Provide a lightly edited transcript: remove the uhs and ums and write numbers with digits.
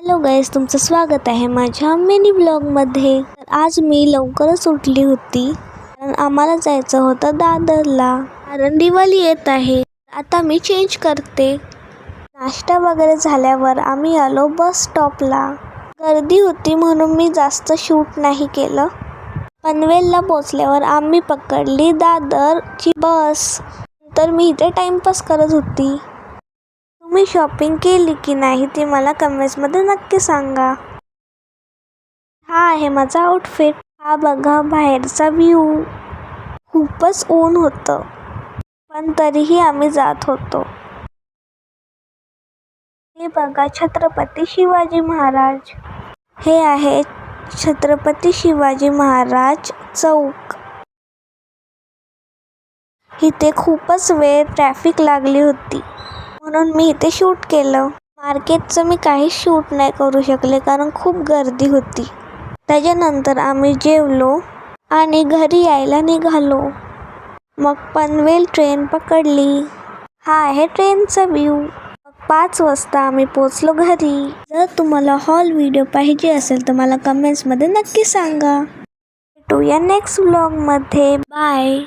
Hello guys, तुमचं स्वागत आहे माझ्या मिनी ब्लॉगमध्ये. आज मी लवकरच उठली होती कारण आम्हाला जायचं होतं दादरला, कारण दिवाळी येत आहे. आता मी चेंज करते. नाश्ता वगैरे झाल्यावर आम्ही आलो बस स्टॉपला. गर्दी होती म्हणून मी जास्त शूट नाही केलं. पनवेलला पोचल्यावर आम्ही पकडली दादरची बस. तर मी इथे टाइमपास करत होती. तुम्ही शॉपिंग केली की नाही ते मला कमेंट्समध्ये नक्की सांगा. हा आहे माझा आउटफिट. हा बघा बाहेरचा व्ह्यू. खूपच ऊन होतं पण तरीही आम्ही जात होतो. हे बघा छत्रपती शिवाजी महाराज. हे आहे छत्रपती शिवाजी महाराज चौक. इथे खूपच वेळ ट्रॅफिक लागली होती म्हणून मी इथे शूट केलं. मार्केटचं मी काहीच शूट नाही करू शकले कारण खूप गर्दी होती. त्याच्यानंतर आम्ही जेवलो आणि घरी यायला निघालो. मग पनवेल ट्रेन पकडली. हा आहे ट्रेनचा व्ह्यू. 5 वाजता आम्ही पोचलो घरी. जर तुम्हाला हॉल व्हिडिओ पाहिजे असेल तर मला कमेंट्समध्ये नक्की सांगा. भेटूया नेक्स्ट व्लॉगमध्ये. बाय.